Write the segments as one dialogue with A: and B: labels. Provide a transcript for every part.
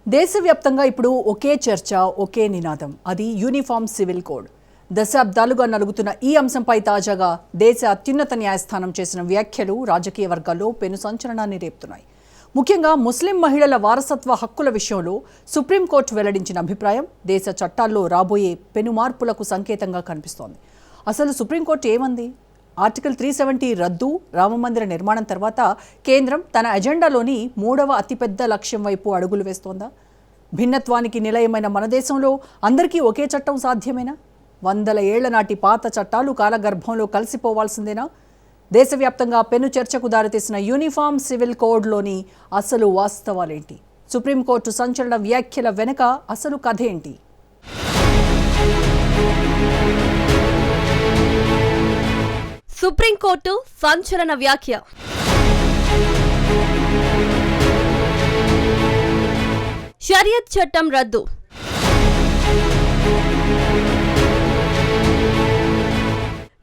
A: దేశవ్యాప్తంగా ఇప్పుడు ఒకే చర్చ, ఒకే నినాదం. అది యూనిఫామ్ సివిల్ కోడ్. దశాబ్దాలుగా నలుగుతున్న ఈ అంశంపై తాజాగా దేశ అత్యున్నత న్యాయస్థానం చేసిన వ్యాఖ్యలు రాజకీయ వర్గాల్లో పెను సంచలనాన్ని రేపుతున్నాయి. ముఖ్యంగా ముస్లిం మహిళల వారసత్వ హక్కుల విషయంలో సుప్రీంకోర్టు వెల్లడించిన అభిప్రాయం దేశ చట్టాల్లో రాబోయే పెను మార్పులకు సంకేతంగా కనిపిస్తోంది. అసలు సుప్రీంకోర్టు ఏమంది? ఆర్టికల్ 370 రద్దు, రామమందిర నిర్మాణం తర్వాత కేంద్రం తన ఎజెండాలోని 3వ అతిపెద్ద లక్ష్యం వైపు అడుగులు వేస్తోందా? భిన్నత్వానికి నిలయమైన మన దేశంలో అందరికీ ఒకే చట్టం సాధ్యమేనా? 100 ఏళ్ల నాటి పాత చట్టాలు కాలగర్భంలో కలిసిపోవాల్సిందేనా? దేశవ్యాప్తంగా పెను చర్చకు దారితీసిన యూనిఫామ్ సివిల్ కోడ్లోని అసలు వాస్తవాలేంటి? సుప్రీంకోర్టు సంచలన వ్యాఖ్యల వెనుక అసలు కథ ఏంటి?
B: సుప్రీంకోర్టు సంచలన వ్యాఖ్య. షరియత్ చట్టం రద్దు.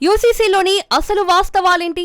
B: యూసీసీలోని అసలు వాస్తవాలేంటి?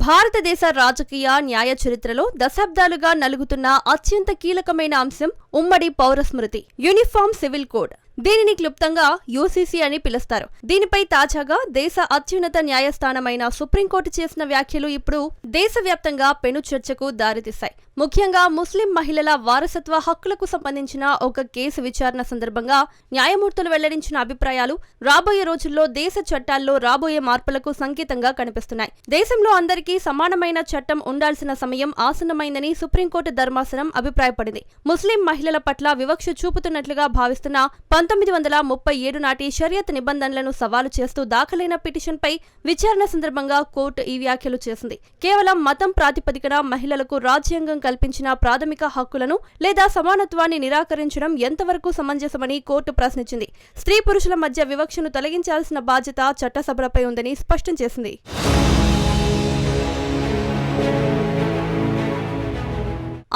B: భారతదేశ రాజకీయ న్యాయ చరిత్రలో దశాబ్దాలుగా నలుగుతున్న అత్యంత కీలకమైన అంశం ఉమ్మడి పౌరస్మృతి, యూనిఫామ్ సివిల్ కోడ్. దీనిని క్లుప్తంగా యూసీసీ అని పిలుస్తారు. దీనిపై తాజాగా దేశ అత్యున్నత న్యాయస్థానమైన సుప్రీంకోర్టు చేసిన వ్యాఖ్యలు ఇప్పుడు దేశవ్యాప్తంగా పెను చర్చకు దారితీశాయి. ముఖ్యంగా ముస్లిం మహిళల వారసత్వ హక్కులకు సంబంధించిన ఒక కేసు విచారణ సందర్భంగా న్యాయమూర్తులు వెల్లడించిన అభిప్రాయాలు రాబోయే రోజుల్లో దేశ చట్టాల్లో రాబోయే మార్పులకు సంకేతంగా కనిపిస్తున్నాయి. దేశంలో అందరికీ సమానమైన చట్టం ఉండాల్సిన సమయం ఆసన్నమైందని సుప్రీంకోర్టు ధర్మాసనం అభిప్రాయపడింది. ముస్లిం మహిళల పట్ల వివక్ష చూపుతున్నట్లుగా భావిస్తున్న 1937 నాటి షరియత్ నిబంధనలను సవాలు చేస్తూ దాఖలైన పిటిషన్పై విచారణ సందర్భంగా కోర్టు ఈ వ్యాఖ్యలు చేసింది. కేవలం మతం ప్రాతిపదికన మహిళలకు రాజ్యాంగం కల్పించిన ప్రాథమిక హక్కులను లేదా సమానత్వాన్ని నిరాకరించడం ఎంతవరకు సమంజసమని కోర్టు ప్రశ్నించింది. స్త్రీ పురుషుల మధ్య వివక్షను తొలగించాల్సిన బాధ్యత చట్టసభలపై ఉందని స్పష్టం చేసింది.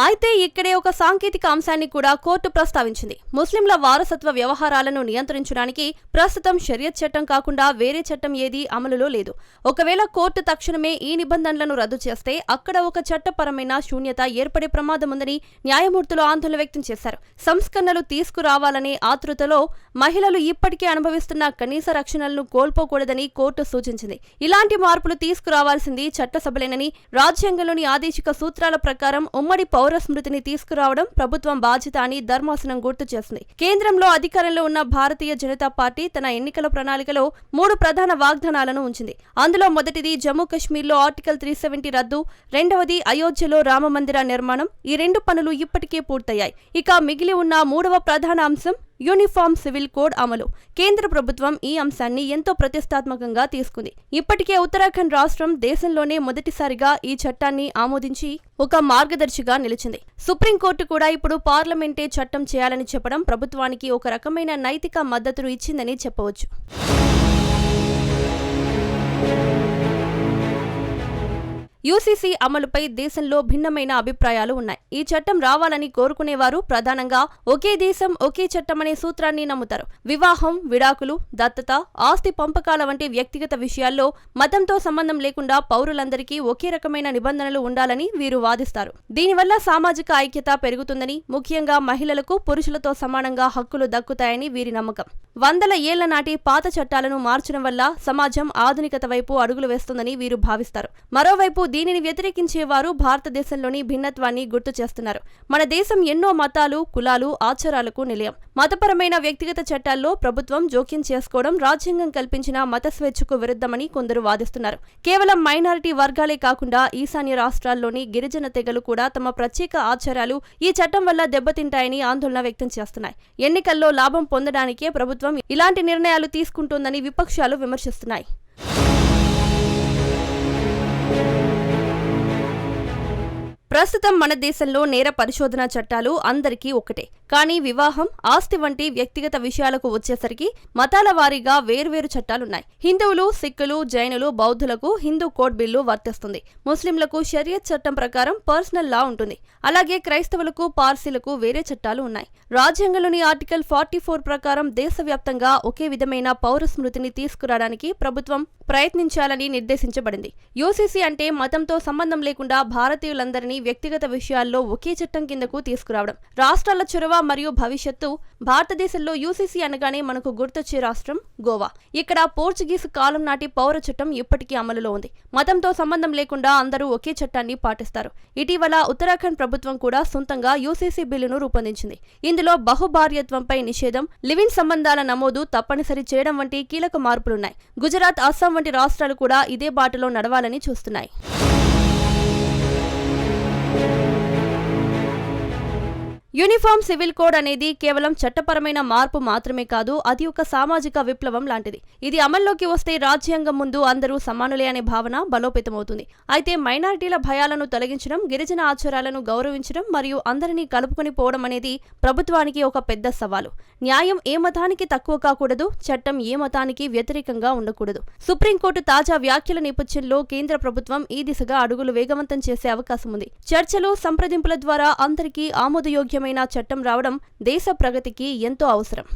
B: అయితే ఇక్కడే ఒక సాంకేతిక అంశాన్ని కూడా కోర్టు ప్రస్తావించింది. ముస్లింల వారసత్వ వ్యవహారాలను నియంత్రించడానికి ప్రస్తుతం షరియత్ చట్టం కాకుండా వేరే చట్టం ఏదీ అమలులో లేదు. ఒకవేళ కోర్టు తక్షణమే ఈ నిబంధనలను రద్దు చేస్తే అక్కడ ఒక చట్టపరమైన శూన్యత ఏర్పడే ప్రమాదం ఉందని న్యాయమూర్తులు ఆందోళన వ్యక్తం చేశారు. సంస్కరణలు తీసుకురావాలనే ఆతృతలో మహిళలు ఇప్పటికే అనుభవిస్తున్న కనీస రక్షణలను కోల్పోకూడదని కోర్టు సూచించింది. ఇలాంటి మార్పులు తీసుకురావాల్సింది చట్టసభలేనని, రాజ్యాంగంలోని ఆదేశిక సూత్రాల ప్రకారం ఉమ్మడి పౌరస్మృతిని తీసుకురావడం ప్రభుత్వం బాధ్యత అని ధర్మాసనం గుర్తు చేసింది. కేంద్రంలో అధికారంలో ఉన్న భారతీయ జనతా పార్టీ తన ఎన్నికల ప్రణాళికలో 3 ప్రధాన వాగ్దానాలను ఉంచింది. అందులో మొదటిది జమ్మూ కశ్మీర్లో ఆర్టికల్ 370 రద్దు, రెండవది అయోధ్యలో రామమందిర నిర్మాణం. ఈ 2 పనులు ఇప్పటికే పూర్తయ్యాయి. ఇక మిగిలి ఉన్న 3వ ప్రధాన అంశం యూనిఫామ్ సివిల్ కోడ్ అమలు. కేంద్ర ప్రభుత్వం ఈ అంశాన్ని ఎంతో ప్రతిష్టాత్మకంగా తీసుకుంది. ఇప్పటికే ఉత్తరాఖండ్ రాష్ట్రం దేశంలోనే మొదటిసారిగా ఈ చట్టాన్ని ఆమోదించి ఒక మార్గదర్శిగా నిలిచింది. సుప్రీంకోర్టు కూడా ఇప్పుడు పార్లమెంటే చట్టం చేయాలని చెప్పడం ప్రభుత్వానికి ఒక రకమైన నైతిక మద్దతును ఇచ్చిందని చెప్పవచ్చు. యూసీసీ అమలుపై దేశంలో భిన్నమైన అభిప్రాయాలు ఉన్నాయి. ఈ చట్టం రావాలని కోరుకునేవారు ప్రధానంగా ఒకే దేశం ఒకే చట్టం అనే సూత్రాన్ని నమ్ముతారు. వివాహం, విడాకులు, దత్తత, ఆస్తి పంపకాల వంటి వ్యక్తిగత విషయాల్లో మతంతో సంబంధం లేకుండా పౌరులందరికీ ఒకే రకమైన నిబంధనలు ఉండాలని వీరు వాదిస్తారు. దీనివల్ల సామాజిక ఐక్యత పెరుగుతుందని, ముఖ్యంగా మహిళలకు పురుషులతో సమానంగా హక్కులు దక్కుతాయని వీరి నమ్మకం. 100 ఏళ్ల నాటి పాత చట్టాలను మార్చడం వల్ల సమాజం ఆధునికత వైపు అడుగులు వేస్తుందని వీరు భావిస్తారు. మరోవైపు దీనిని వ్యతిరేకించేవారు భారతదేశంలోని భిన్నత్వాన్ని గుర్తు చేస్తున్నారు. మన దేశం ఎన్నో మతాలు, కులాలు, ఆచారాలకు నిలయం. మతపరమైన వ్యక్తిగత చట్టాల్లో ప్రభుత్వం జోక్యం చేసుకోవడం రాజ్యాంగం కల్పించిన మత స్వేచ్ఛకు విరుద్ధమని కొందరు వాదిస్తున్నారు. కేవలం మైనారిటీ వర్గాలే కాకుండా ఈశాన్య రాష్ట్రాల్లోని గిరిజన తెగలు కూడా తమ ప్రత్యేక ఆచారాలు ఈ చట్టం వల్ల దెబ్బతింటాయని ఆందోళన వ్యక్తం చేస్తున్నాయి. ఎన్నికల్లో లాభం పొందడానికే ప్రభుత్వం ఇలాంటి నిర్ణయాలు తీసుకుంటోందని విపక్షాలు విమర్శిస్తున్నాయి. ప్రస్తుతం మన దేశంలో నేర పరిశోధన చట్టాలు అందరికీ ఒకటే. కానీ వివాహం, ఆస్తి వంటి వ్యక్తిగత విషయాలకు వచ్చేసరికి మతాల వారీగా వేర్వేరు చట్టాలున్నాయి. హిందువులు, సిక్కులు, జైనులు, బౌద్ధులకు హిందూ కోడ్ బిల్లు వర్తిస్తుంది. ముస్లింలకు షరియత్ చట్టం ప్రకారం పర్సనల్ లా ఉంటుంది. అలాగే క్రైస్తవులకు, పార్సీలకు వేరే చట్టాలు ఉన్నాయి. రాజ్యాంగంలోని ఆర్టికల్ 44 ప్రకారం దేశవ్యాప్తంగా ఒకే విధమైన పౌర స్మృతిని తీసుకురావడానికి ప్రభుత్వం ప్రయత్నించాలని నిర్దేశించబడింది. యూసీసీ అంటే మతంతో సంబంధం లేకుండా భారతీయులందరినీ వ్యక్తిగత విషయాల్లో ఒకే చట్టం కిందకు తీసుకురావడం. రాష్ట్రాల చొరవ మరియు భవిష్యత్తు. భారతదేశంలో యూసీసీ అనగానే మనకు గుర్తొచ్చే రాష్ట్రం గోవా. ఇక్కడ పోర్చుగీసు కాలం నాటి పౌర చట్టం ఇప్పటికీ అమలులో ఉంది. మతంతో సంబంధం లేకుండా అందరూ ఒకే చట్టాన్ని పాటిస్తారు. ఇటీవల ఉత్తరాఖండ్ ప్రభుత్వం కూడా సొంతంగా యూసీసీ బిల్లును రూపొందించింది. ఇందులో బహుభార్యత్వంపై నిషేధం, లివ్-ఇన్ సంబంధాల నమోదు తప్పనిసరి చేయడం వంటి కీలక మార్పులున్నాయి. గుజరాత్, అస్సాం వంటి రాష్ట్రాలు కూడా ఇదే బాటలో నడవాలని చూస్తున్నాయి. యూనిఫామ్ సివిల్ కోడ్ అనేది కేవలం చట్టపరమైన మార్పు మాత్రమే కాదు, అది ఒక సామాజిక విప్లవం లాంటిది. ఇది అమల్లోకి వస్తే రాజ్యాంగం ముందు అందరూ సమానులే అనే భావన బలోపేతమవుతుంది. అయితే మైనారిటీల భయాలను తొలగించడం, గిరిజన ఆచారాలను గౌరవించడం మరియు అందరినీ కలుపుకొని పోవడం అనేది ప్రభుత్వానికి ఒక పెద్ద సవాలు. న్యాయం ఏ మతానికి తక్కువ కాకూడదు, చట్టం ఏ మతానికి వ్యతిరేకంగా ఉండకూడదు. సుప్రీంకోర్టు తాజా వ్యాఖ్యల నేపథ్యంలో కేంద్ర ప్రభుత్వం ఈ దిశగా అడుగులు వేగవంతం చేసే అవకాశం ఉంది. చర్చలు, సంప్రదింపుల ద్వారా అందరికీ ఆమోదయోగ్యమైన చట్టం రావడం దేశ ప్రగతికి ఎంతో అవసరం.